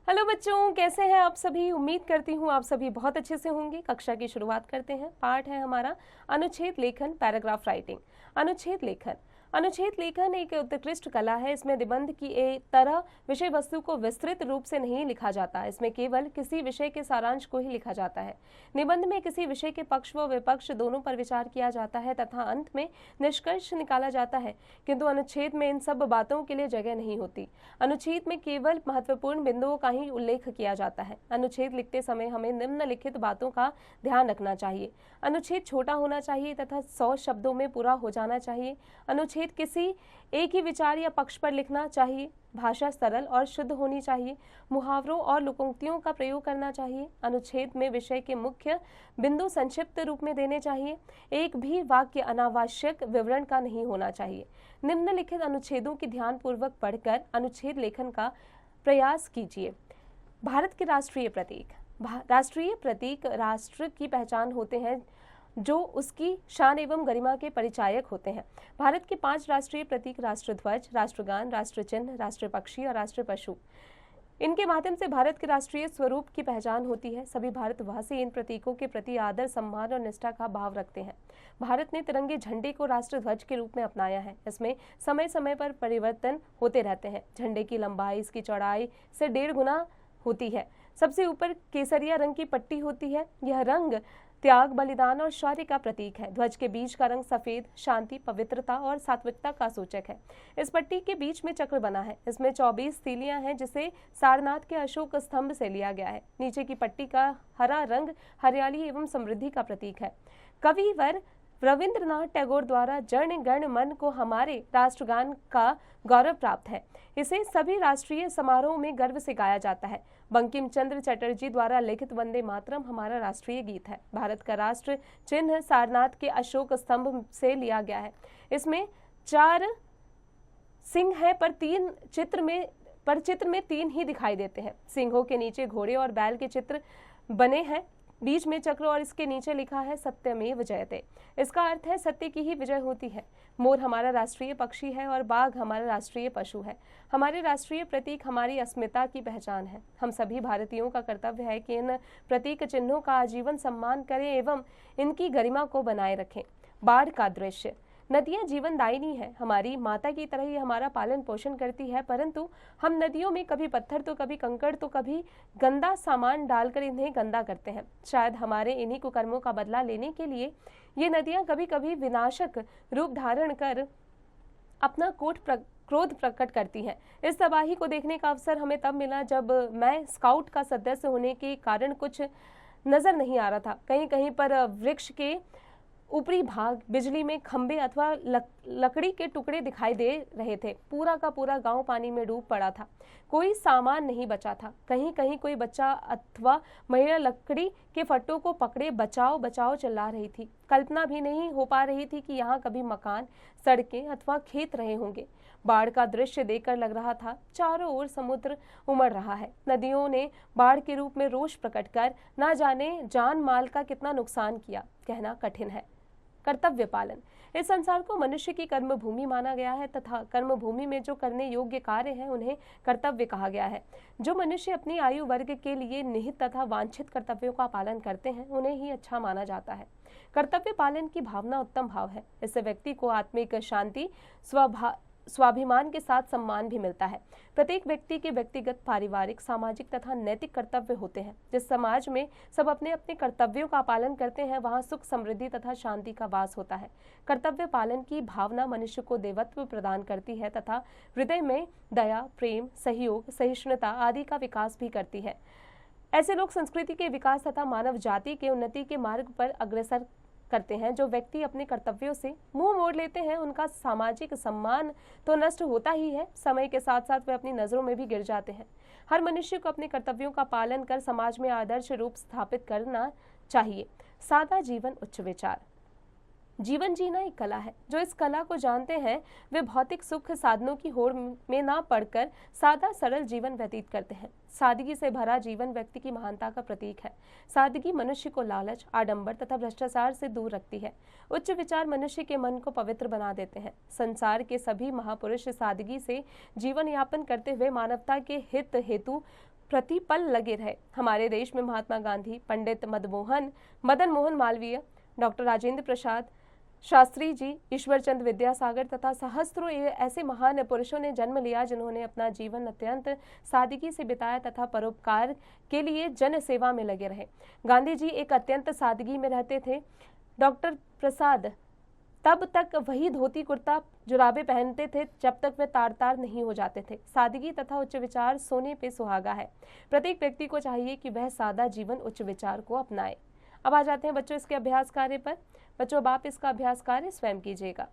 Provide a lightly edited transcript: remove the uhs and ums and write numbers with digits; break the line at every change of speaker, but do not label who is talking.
Hello बच्चों, कैसे हैं आप सभी। उम्मीद करती हूँ आप सभी बहुत अच्छे से होंगे। कक्षा की शुरुआत करते हैं। पाठ है हमारा अनुच्छेद लेखन, पैराग्राफ राइटिंग। अनुच्छेद लेखन एक उत्कृष्ट कला है। इसमें निबंध की एक तरह विषय वस्तु को विस्तृत रूप से नहीं लिखा जाता। इसमें केवल किसी विषय के सारांश को ही लिखा जाता है। निबंध में किसी विषय के पक्ष व विपक्ष दोनों पर विचार किया जाता है तथा अंत में निष्कर्ष निकाला जाता है, किंतु अनुच्छेद में इन सब बातों के लिए जगह नहीं होती। अनुच्छेद में केवल महत्वपूर्ण बिंदुओं का ही उल्लेख किया जाता है। अनुच्छेद लिखते समय हमें निम्नलिखित बातों का ध्यान रखना चाहिए। अनुच्छेद छोटा होना चाहिए तथा 100 शब्दों में पूरा हो जाना चाहिए। अनुच्छेद किसी एक ही विचार या पक्ष पर लिखना चाहिए। भाषा सरल और शुद्ध होनी चाहिए। मुहावरों और लोकोक्तियों का प्रयोग करना चाहिए। अनुच्छेद में विषय के मुख्य बिंदु संक्षिप्त रूप में देने चाहिए। एक भी वाक्य अनावश्यक विवरण का नहीं होना चाहिए। निम्नलिखित अनुच्छेदों की ध्यानपूर्वक पढ़कर अनुच्छेद लेखन का प्रयास कीजिए। भारत के राष्ट्रीय प्रतीक। राष्ट्रीय प्रतीक राष्ट्र की पहचान होते हैं, जो उसकी शान एवं गरिमा के परिचायक होते हैं। भारत के 5 राष्ट्रीय प्रतीक राष्ट्रध्वज, राष्ट्रगान, राष्ट्र चिन्ह, राष्ट्र पक्षी और राष्ट्र पशु, इनके माध्यम से भारत के राष्ट्रीय स्वरूप की पहचान होती है। सभी भारतवासी इन प्रतीकों के प्रति आदर, सम्मान और निष्ठा का भाव रखते हैं। भारत ने तिरंगे झंडे को राष्ट्रध्वज के रूप में अपनाया है। इसमें समय समय पर परिवर्तन होते रहते हैं। झंडे की लंबाई इसकी चौड़ाई से 1.5 गुना होती है। सबसे ऊपर केसरिया रंग की पट्टी होती है। यह रंग त्याग, बलिदान और शौर्य का प्रतीक है। ध्वज के बीच का रंग सफेद शांति, पवित्रता और सात्विकता का सूचक है। इस पट्टी के बीच में चक्र बना है। इसमें 24 तीलियां हैं, जिसे सारनाथ के अशोक स्तंभ से लिया गया है। नीचे की पट्टी का हरा रंग हरियाली एवं समृद्धि का प्रतीक है। कविवर रविंद्रनाथ टैगोर द्वारा जन गण मन को हमारे राष्ट्रगान का गौरव प्राप्त है। इसे सभी राष्ट्रीय समारोह में गर्व से गाया जाता है। बंकिम चंद्र चटर्जी द्वारा लिखित वंदे मातरम हमारा राष्ट्रीय गीत है। भारत का राष्ट्र चिन्ह सारनाथ के अशोक स्तंभ से लिया गया है। इसमें 4 सिंह है, पर चित्र में 3 ही दिखाई देते हैं। सिंहों के नीचे घोड़े और बैल के चित्र बने हैं। बीच में चक्र और इसके नीचे लिखा है सत्यमेव जयते। इसका अर्थ है सत्य की ही विजय होती है। मोर हमारा राष्ट्रीय पक्षी है और बाघ हमारा राष्ट्रीय पशु है। हमारे राष्ट्रीय प्रतीक हमारी अस्मिता की पहचान है। हम सभी भारतीयों का कर्तव्य है कि इन प्रतीक चिन्हों का आजीवन सम्मान करें एवं इनकी गरिमा को बनाए रखें। बाढ़ का दृश्य। नदियां जीवनदायिनी है। हमारी माता की तरह ही हमारा पालन पोषण करती है, परंतु हम नदियों में कभी पत्थर तो कभी कंकड़ तो कभी गंदा सामान डालकर इन्हें गंदा करते हैं। शायद हमारे इन्हीं कुकर्मों का बदला लेने के लिए ये नदियां कभी कभी विनाशक रूप धारण कर अपना क्रोध प्रकट करती हैं। इस तबाही को देखने का अवसर हमें तब मिला जब मैं स्काउट का सदस्य होने के कारण कुछ नजर नहीं आ रहा था। कहीं कहीं पर वृक्ष के ऊपरी भाग, बिजली में खंभे अथवा लकड़ी के टुकड़े दिखाई दे रहे थे। पूरा का पूरा गांव पानी में डूब पड़ा था। कोई सामान नहीं बचा था। कहीं कहीं कोई बच्चा अथवा महिला लकड़ी के फट्टों को पकड़े बचाओ बचाओ चिल्ला रही थी। कल्पना भी नहीं हो पा रही थी कि यहाँ कभी मकान, सड़कें अथवा खेत रहे होंगे। बाढ़ का दृश्य देखकर लग रहा था चारों ओर समुद्र उमड़ रहा है। नदियों ने बाढ़ के रूप में रोष प्रकट कर ना जाने जान माल का कितना नुकसान किया, कहना कठिन है। कर्तव्य पालन। इस संसार को मनुष्य की कर्मभूमि माना गया है तथा कर्मभूमि में जो करने योग्य कार्य हैं उन्हें कर्तव्य कहा गया है। जो मनुष्य अपनी आयु वर्ग के लिए निहित तथा वांछित कर्तव्यों का पालन करते हैं उन्हें ही अच्छा माना जाता है। कर्तव्य पालन की भावना उत्तम भाव है। इससे व्यक्ति को आत्मिक शांति, स्वाभिमान के साथ सम्मान भी मिलता है। प्रत्येक व्यक्ति के व्यक्तिगत, पारिवारिक, सामाजिक तथा नैतिक कर्तव्य होते हैं। जिस समाज में सब अपने अपने कर्तव्यों का पालन करते हैं वहां सुख, समृद्धि तथा शांति का वास होता है। कर्तव्य पालन की भावना मनुष्य को देवत्व प्रदान करती है तथा हृदय में दया, प्रेम, सहयोग, सहिष्णुता आदि का विकास भी करती है। ऐसे लोग संस्कृति के विकास तथा मानव जाति के उन्नति के मार्ग पर अग्रसर करते हैं। जो व्यक्ति अपने कर्तव्यों से मुंह मोड़ लेते हैं उनका सामाजिक सम्मान तो नष्ट होता ही है, समय के साथ साथ वे अपनी नजरों में भी गिर जाते हैं। हर मनुष्य को अपने कर्तव्यों का पालन कर समाज में आदर्श रूप स्थापित करना चाहिए। सादा जीवन, उच्च विचार। जीवन जीना एक कला है। जो इस कला को जानते हैं वे भौतिक सुख साधनों की होड़ में ना पड़कर सादा सरल जीवन व्यतीत करते हैं। सादगी से भरा जीवन व्यक्ति की महानता का प्रतीक है। सादगी मनुष्य को लालच, आडंबर तथा भ्रष्टाचार से दूर रखती है। उच्च विचार मनुष्य के मन को पवित्र बना देते हैं। संसार के सभी महापुरुष सादगी से जीवन यापन करते हुए मानवता के हित हेतु प्रति पल लगे रहे। हमारे देश में महात्मा गांधी, पंडित मदन मोहन मालवीय, डॉक्टर राजेंद्र प्रसाद शास्त्री जी, ईश्वर चंद्र विद्यासागर तथा सहस्त्रों ऐसे महान पुरुषों ने जन्म लिया जिन्होंने अपना जीवन अत्यंत सादगी से बिताया तथा परोपकार के लिए जन सेवा में लगे रहे। गांधी जी एक अत्यंत सादगी में रहते थे। डॉक्टर प्रसाद तब तक वही धोती कुर्ता जुराबे पहनते थे जब तक वे तार तार नहीं हो जाते थे। सादगी तथा उच्च विचार सोने पे सुहागा है। प्रत्येक व्यक्ति को चाहिए कि वह सादा जीवन उच्च विचार को अपनाए। अब आ जाते हैं बच्चों इसके अभ्यास कार्य पर। बच्चों, अब आप इसका अभ्यास कार्य स्वयं कीजिएगा।